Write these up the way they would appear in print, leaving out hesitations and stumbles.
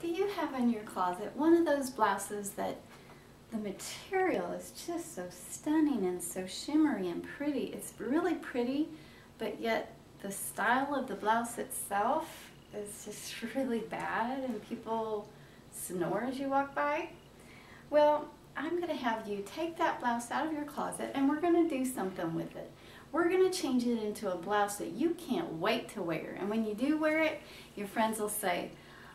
Do you have in your closet one of those blouses that the material is just so stunning and so shimmery and pretty? It's really pretty, but yet the style of the blouse itself is just really bad and people snore as you walk by. Well, I'm going to have you take that blouse out of your closet and we're going to do something with it. We're going to change it into a blouse that you can't wait to wear. And when you do wear it, your friends will say,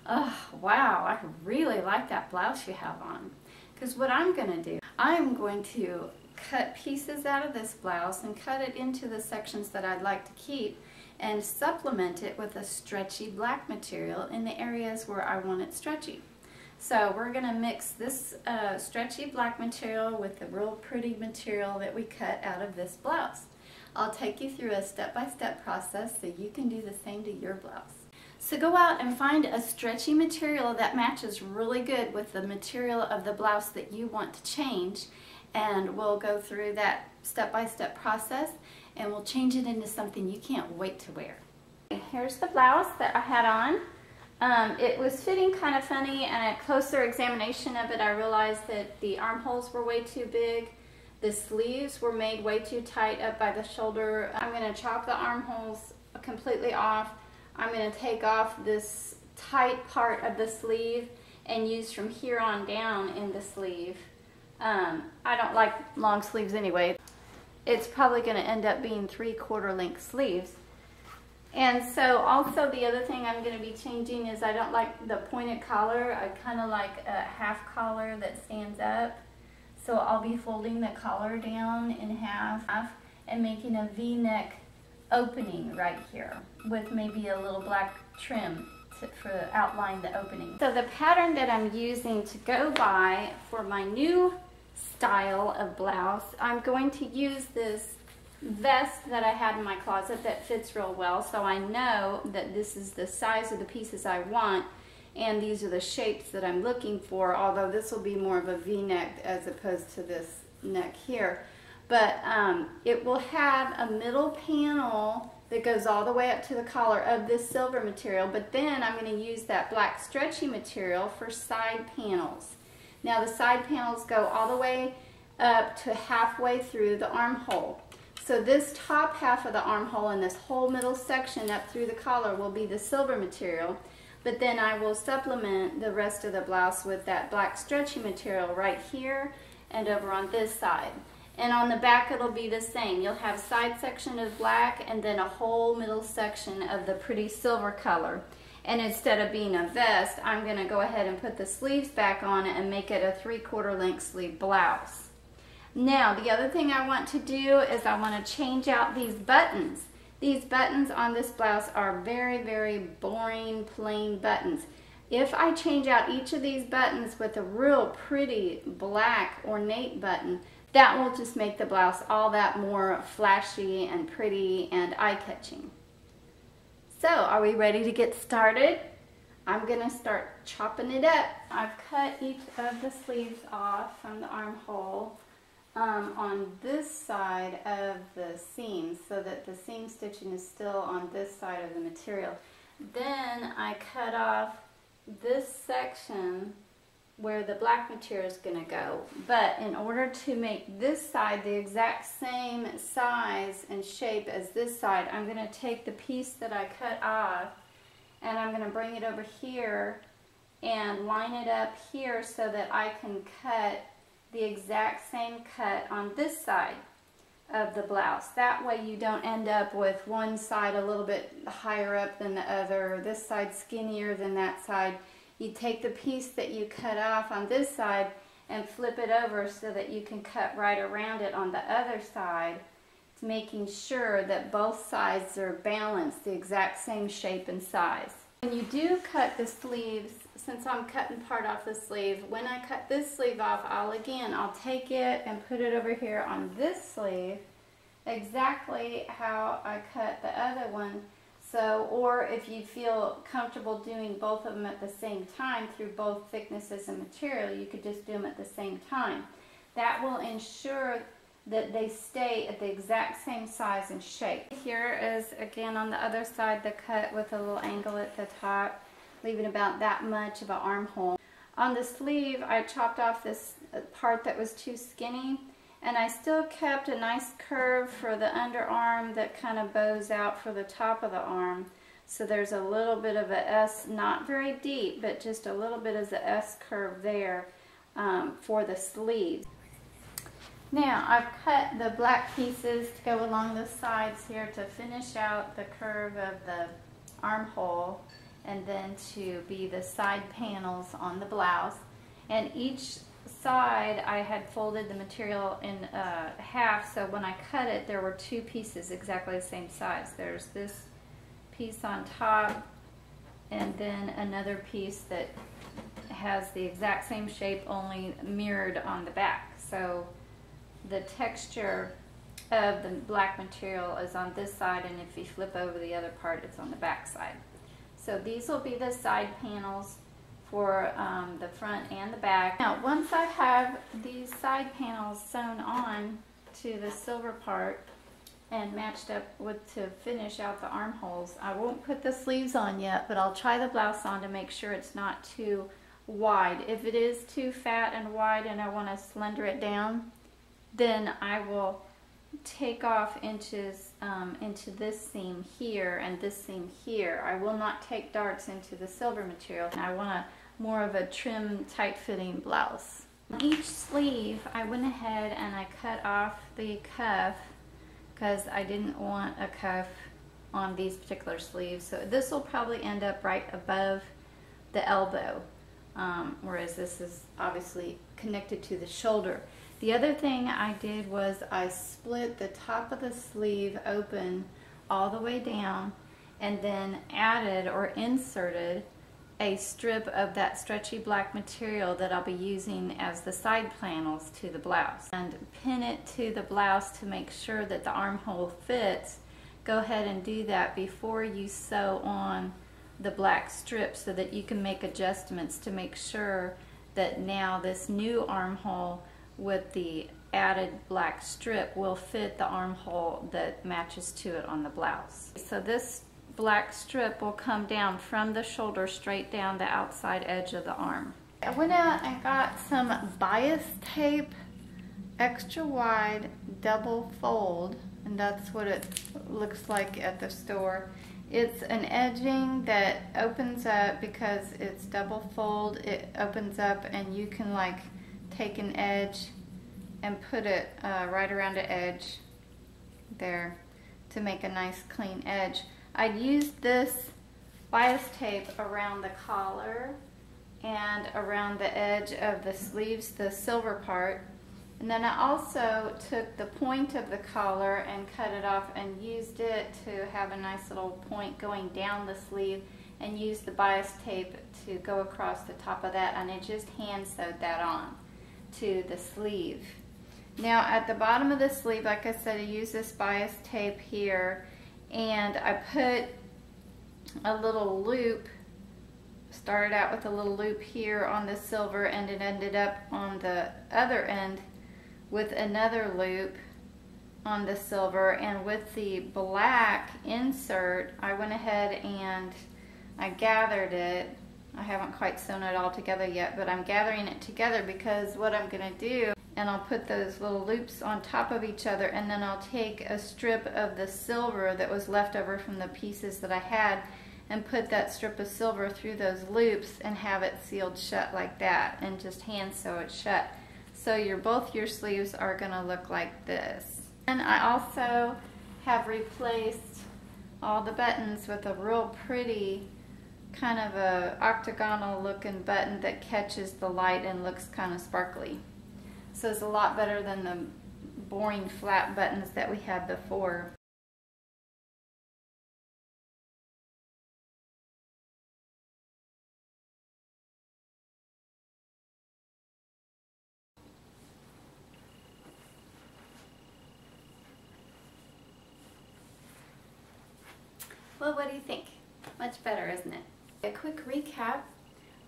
"Oh, wow, I really like that blouse you have on." Because what I'm going to do, I'm going to cut pieces out of this blouse and cut it into the sections that I'd like to keep and supplement it with a stretchy black material in the areas where I want it stretchy. So we're going to mix this stretchy black material with the real pretty material that we cut out of this blouse. I'll take you through a step-by-step process so you can do the same to your blouse. So go out and find a stretchy material that matches really good with the material of the blouse that you want to change, and we'll go through that step-by-step process and we'll change it into something you can't wait to wear. Here's the blouse that I had on. It was fitting kind of funny, and a closer examination of it I realized that the armholes were way too big. The sleeves were made way too tight up by the shoulder. I'm going to chop the armholes completely off. I'm going to take off this tight part of the sleeve and use from here on down in the sleeve. I don't like long sleeves anyway. It's probably going to end up being 3/4 length sleeves. And so also the other thing I'm going to be changing is I don't like the pointed collar. I kind of like a half collar that stands up. So I'll be folding the collar down in half and making a V-neck opening right here with maybe a little black trim to outline the opening. So the pattern that I'm using to go by for my new style of blouse, I'm going to use this vest that I had in my closet that fits real well, so I know that this is the size of the pieces I want and these are the shapes that I'm looking for, although this will be more of a V-neck as opposed to this neck here. But it will have a middle panel that goes all the way up to the collar of this silver material, but then I'm going to use that black stretchy material for side panels. Now the side panels go all the way up to halfway through the armhole. So this top half of the armhole and this whole middle section up through the collar will be the silver material, but then I will supplement the rest of the blouse with that black stretchy material right here and over on this side. And on the back it'll be the same. You'll have a side section of black and then a whole middle section of the pretty silver color. And instead of being a vest, I'm going to go ahead and put the sleeves back on it and make it a 3/4 length sleeve blouse. Now the other thing I want to do is I want to change out these buttons. These buttons on this blouse are very, very boring, plain buttons. If I change out each of these buttons with a real pretty black ornate button, that will just make the blouse all that more flashy and pretty and eye-catching. So, are we ready to get started? I'm going to start chopping it up. I've cut each of the sleeves off from the armhole on this side of the seam so that the seam stitching is still on this side of the material. Then I cut off this section where the black material is going to go. But in order to make this side the exact same size and shape as this side, I'm going to take the piece that I cut off and I'm going to bring it over here and line it up here so that I can cut the exact same cut on this side of the blouse. That way you don't end up with one side a little bit higher up than the other, or this side skinnier than that side. You take the piece that you cut off on this side and flip it over so that you can cut right around it on the other side, making sure that both sides are balanced, the exact same shape and size. When you do cut the sleeves, since I'm cutting part off the sleeve, when I cut this sleeve off, I'll take it and put it over here on this sleeve exactly how I cut the other one. So, or if you feel comfortable doing both of them at the same time through both thicknesses and material, you could just do them at the same time. That will ensure that they stay at the exact same size and shape. Here is again on the other side the cut with a little angle at the top. leaving about that much of an armhole. On the sleeve, I chopped off this part that was too skinny, and I still kept a nice curve for the underarm that kind of bows out for the top of the arm. So there's a little bit of a S, not very deep, but just a little bit of the S curve there for the sleeve. Now I've cut the black pieces to go along the sides here to finish out the curve of the armhole, and then to be the side panels on the blouse. And each side I had folded the material in half, so when I cut it there were two pieces exactly the same size. There's this piece on top and then another piece that has the exact same shape, only mirrored on the back. So the texture of the black material is on this side, and if you flip over the other part, it's on the back side. So these will be the side panels for the front and the back. Now once I have these side panels sewn on to the silver part and matched up with to finish out the armholes, I won't put the sleeves on yet, but I'll try the blouse on to make sure it's not too wide. If it is too fat and wide and I want to slender it down, then I will take off inches into this seam here and this seam here. I will not take darts into the silver material. I want more of a trim, tight-fitting blouse. On each sleeve, I went ahead and I cut off the cuff because I didn't want a cuff on these particular sleeves. So this will probably end up right above the elbow, whereas this is obviously connected to the shoulder. The other thing I did was I split the top of the sleeve open all the way down and then added or inserted a strip of that stretchy black material that I'll be using as the side panels to the blouse. And pin it to the blouse to make sure that the armhole fits. Go ahead and do that before you sew on the black strip so that you can make adjustments to make sure that now this new armhole with the added black strip will fit the armhole that matches to it on the blouse. So this black strip will come down from the shoulder straight down the outside edge of the arm. I went out and got some bias tape, extra wide, double fold, and that's what it looks like at the store. It's an edging that opens up because it's double fold. It opens up and you can like take an edge and put it right around the edge there to make a nice clean edge. I used this bias tape around the collar and around the edge of the sleeves, the silver part. And then I also took the point of the collar and cut it off and used it to have a nice little point going down the sleeve, and used the bias tape to go across the top of that, and I just hand sewed that on to the sleeve. Now at the bottom of the sleeve, like I said, I used this bias tape here, and I put a little loop, started out with a little loop here on the silver, and it ended up on the other end with another loop on the silver. And with the black insert, I went ahead and I gathered it. I haven't quite sewn it all together yet, but I'm gathering it together because what I'm going to do, and I'll put those little loops on top of each other, and then I'll take a strip of the silver that was left over from the pieces that I had and put that strip of silver through those loops and have it sealed shut like that, and just hand sew it shut. So both your sleeves are going to look like this. And I also have replaced all the buttons with a real pretty kind of a octagonal looking button that catches the light and looks kind of sparkly. So it's a lot better than the boring flat buttons that we had before. Well, what do you think? Much better, isn't it? A quick recap.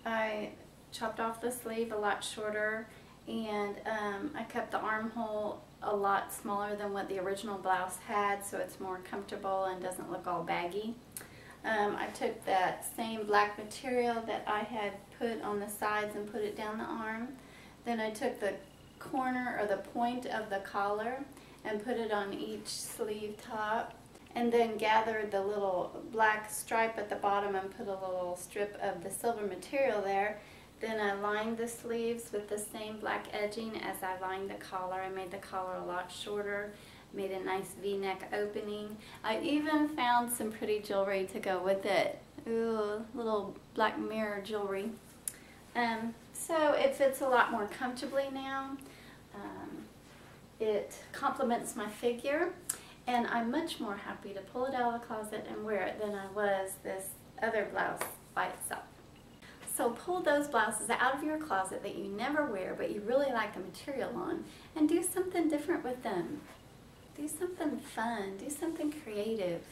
I chopped off the sleeve a lot shorter, and I kept the armhole a lot smaller than what the original blouse had, so it's more comfortable and doesn't look all baggy. I took that same black material that I had put on the sides and put it down the arm. Then I took the corner or the point of the collar and put it on each sleeve top, and then gathered the little black stripe at the bottom and put a little strip of the silver material there. Then I lined the sleeves with the same black edging as I lined the collar. I made the collar a lot shorter, made a nice V-neck opening. I even found some pretty jewelry to go with it. Ooh, little black mirror jewelry. So it fits a lot more comfortably now. It complements my figure, and I'm much more happy to pull it out of the closet and wear it than I was this other blouse by itself. So pull those blouses out of your closet that you never wear but you really like the material on, and do something different with them. Do something fun, do something creative.